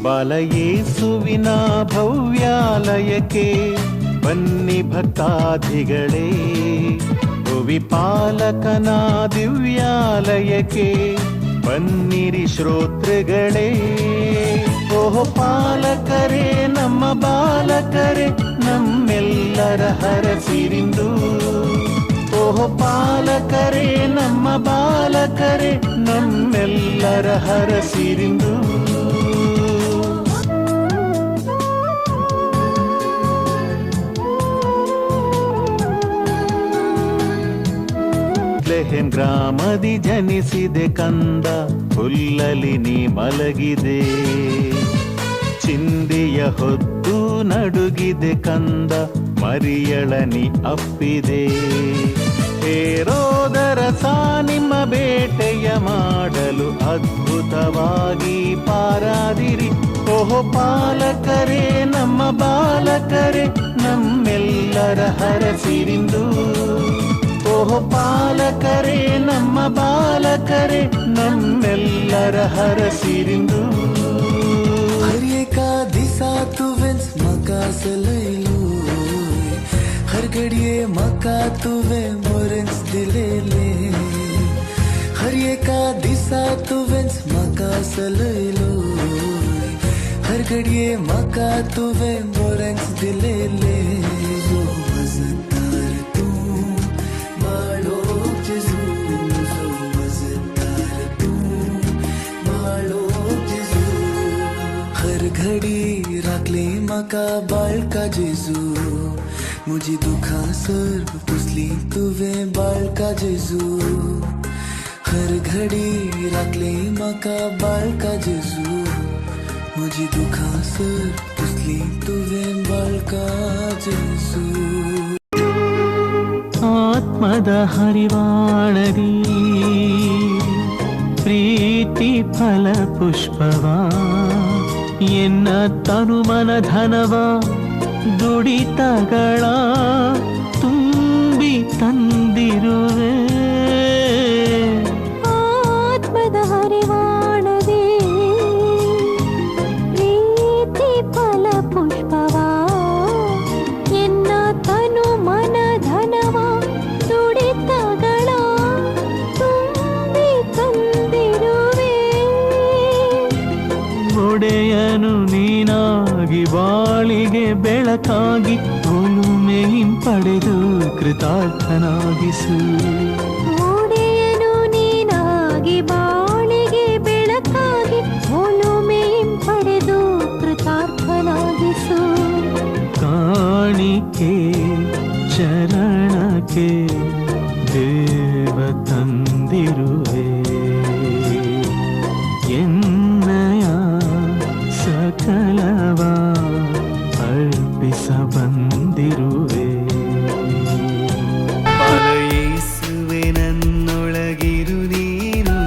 ಬಾಲಯೇಸುವಿನ ಭವ್ಯಾಲಯಕ್ಕೆ ಬನ್ನಿ ಭಕ್ತಾದಿಗಳೇ, ಭುವಿ ಪಾಲಕನ ದಿವ್ಯಾಲಯಕ್ಕೆ ಬನ್ನಿರಿ ಶ್ರೋತೃಗಳೇ. ಓಹೋ ಪಾಲಕರೇ ನಮ್ಮ ಬಾಲಕರೇ, ನಮ್ಮೆಲ್ಲರ ಹರಸಿರಿಂದು. ಓಹೋ ಪಾಲಕರೇ ನಮ್ಮ ಬಾಲಕರೇ, ನಮ್ಮೆಲ್ಲರ ಹರಸಿರಿಂದು. ಬೆತ್ಲೆಹೆಮ್ ಗ್ರಾಮದಿ ಜನಿಸಿದೆ ಕಂದ, ಹುಲ್ಲಲಿ ನೀ ಮಲಗಿದೆ. ಚಿಂದಿಯ ಹೊತ್ತು ನಡುಗಿದೆ ಕಂದ, ಮರಿಯಳನಿ ಅಪ್ಪಿದೆ. ಹೇರೋದರ ನಿಮ್ಮ ಬೇಟೆಯ ಮಾಡಲು ಅದ್ಭುತವಾಗಿ ಪಾರಾದಿರಿ. ಓಹೋ ಪಾಲಕರೇ ನಮ್ಮ ಬಾಲಕರೇ, ನಮ್ಮೆಲ್ಲರ ಹರಸಿರಿಂದು. ಓಹೋ ಪಾಲಕರೇ ನಮ್ಮ ಬಾಲಕರೇ, ನಮ್ಮೆಲ್ಲರ ಹರಸಿರಿಂದು. हर एका दिसा तुवेंच म्हाका सलयलोय, हर घडये म्हाका तुवें बरेंच दिलेले. हर एका दिसा तुवेंच म्हाका सलयलोय, हर घडये म्हाका तुवें बरेंच दिलेले. जो मजदार तूं बाळोक जेजू, जो मजदार तूं बाळोक जेजू. हर घडी राखले म्हाका बाळका जेजू, म्हजी दुखां सर्व पुसली तुवें बाळका जेजू. हर घडी राखले म्हाका बाळका जेजू, म्हजी दुखां सर्व पुसली तुवें बाळका जेजू. ಆತ್ಮದ ಹರಿವಾಣದಿ ಪ್ರೀತಿ ಫಲ ಪುಷ್ಪವ, ಎನ್ನ ತನುಮನ ಧನವ ದುಡಿತಗಳ ತುಂಬಿ ತಂದಿರುವೆ. ಆತ್ಮದ ಹರಿವಾಣದಿ ಪ್ರೀತಿ ಫಲ ಪುಷ್ಪವ, ಎನ್ನ ತನು ಮನ ಧನವ ದುಡಿತಗಳ ತುಂಬಿ ತಂದಿರುವೆ. ಒಡೆಯನು ನೀನಾಗಿ ಬಾಳಿಗೆ ಬೆಳಕಾಗಿ, ಒಲುಮೆ ಹಿಂಪಡೆದು ಕೃತಾರ್ಥನಾಗಿಸು. ಒಡೆಯನು ನೀನಾಗಿ ಬಾಳಿಗೆ ಬೆಳಕಾಗಿ, ಒಲುಮೆ ಹಿಂಪಡೆದು ಕೃತಾರ್ಥನಾಗಿಸು. ಕಾಣಿಕೆ ಚರಣಕ್ಕೆ ದೇವ ತಂದಿರುವೆ, ಎನ್ನಯ ಸಕಲವ ಅರ್ಪಿಸ ಬಂದಿರುವೆ. ಯೇಸುವೆ ನನ್ನೊಳಗಿರು ನೀನು,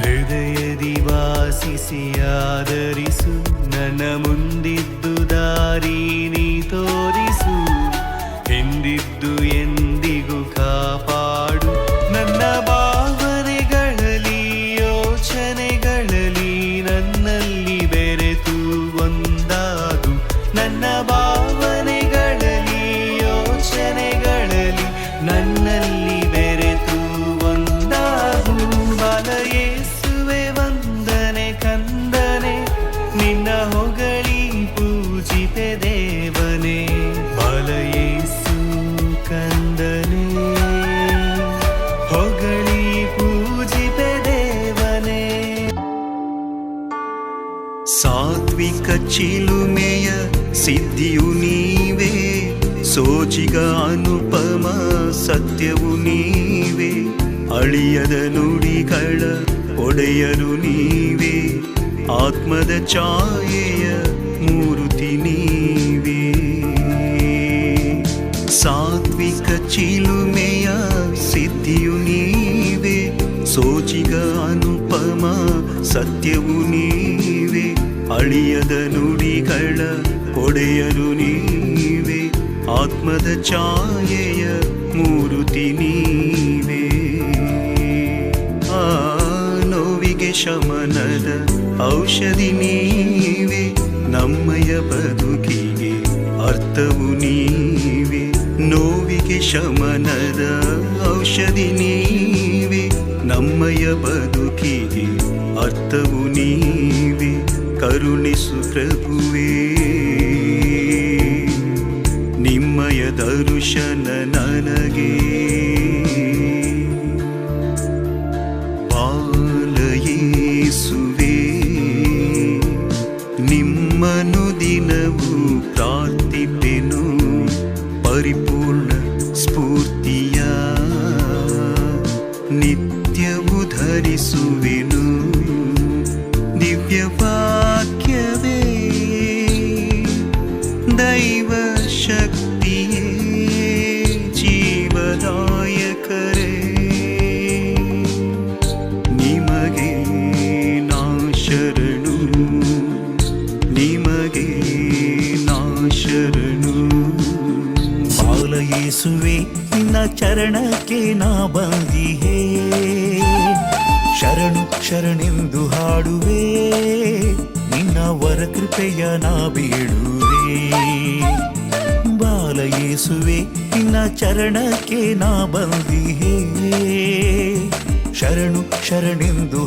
ಹೃದಯದಿ ವಾಸಿಸಿ ಆದರಿಸು. ನನ್ನ ಮುಂದಿದ್ದು ದಾರಿ ನೀ ತೋರಿಸು, ಹಿಂದಿದ್ದು ಎಂದಿಗೂ ಕಾಪಾಡು. ನನ್ನ ಭಾವನೆಗಳಲ್ಲಿ ಯೋಚನೆಗಳಲ್ಲಿ ನನ್ನಲ್ಲಿ ಬೆರೆತು ಒಂದಾಗು. ನನ್ನ ಭಾವನೆಗಳಲ್ಲಿ ಯೋಚನೆಗಳಲ್ಲಿ ನನ್ನಲ್ಲಿ ಬೆರೆತು ಒಂದಾಗು. ಬಾಲಯೇಸುವೆ ವಂದನೆ ಕಂದನೆ, ನಿನ್ನ ಹೊಗಳಿ ಪೂಜಿಪೆ ದೇವನೇ. ಬಾಲಯೇಸು ಕಂದನೆ, ಹೊಗಳಿ ಪೂಜಿಪೆ ದೇವನೇ. ಸಾತ್ವಿಕ ಚಿಲುಮೆಯ ಸಿದ್ಧಿಯು ನೀವೇ, ಸೋಜಿಗ ಅನುಪಮ ಸತ್ಯವು ನೀವೇ. ಅಳಿಯದ ನುಡಿಗಳ ಒಡೆಯರು ನೀವೇ, ಆತ್ಮದ ಛಾಯೆಯ ಮೂರುತಿ ನೀವೇ. ಸಾತ್ವಿಕ ಚಿಲುಮೆಯ ಸಿದ್ಧಿಯು ನೀವೇ, ಸೋಜಿಗ ಅನುಪಮ ಸತ್ಯವು ನೀವೇ. ಅಳಿಯದ ನುಡಿಗಳ ಒಡೆಯರು ನೀವೇ, ಆತ್ಮದ ಛಾಯೆಯ ಮೂರುತಿ ನೀವೇ. ಆ ನೋವಿಗೆ ಶಮನದ ಔಷಧಿ ನೀವೇ, ನಮ್ಮಯ ಬದುಕಿಗೆ ಅರ್ಥವು ನೀವೆ, ನೋವಿಗೆ ಶಮನದ ಔಷಧಿ ನೀವೆ. ನಮ್ಮಯ ಬದುಕಿಗೆ ಅರ್ಥವು ನೀವೆ, ಕರುಣಿಸು ಪ್ರಭುವೇ. ನಿಮ್ಮಯ ದರ್ಶನ ನನಗೆ ಬಾಲಯೇಸುವೆ, ನಿಮ್ಮನು ದಿನವೂ ಪ್ರಾರ್ಥಿಪೆನು. ಪರಿಪೂರ್ಣ ಸ್ಫೂರ್ತಿಯ ನಿತ್ಯವೂ ಧರಿಸುವೆನು. ದಿವ್ಯ ವಾಕ್ಯವೇ ದೈವ ಶಕ್ತಿಯೇ ಜೀವದಾಯಕರೇ, ನಿಮಗೆ ನಾ ಶರಣು, ನಿಮಗೆ ನಾ ಶರಣು. ಬಾಲಯೇಸುವೆ ನಿನ್ನ ಚರಣಕ್ಕೆ ನಾ ಬಂದಿಹೇ, ಶರಣು ಶರಣೆಂದು ಹಾಡುವೆ, ನಿನ್ನ ವರ ಕೃಪೆಯ ನಾ ಬೇಡುವೆ. ಬಾಲಯೇಸುವೆ ನಿನ್ನ ಚರಣಕ್ಕೆ ನಾ ಬಂದಿಹೇ, ಶರಣು ಶರಣೆಂದು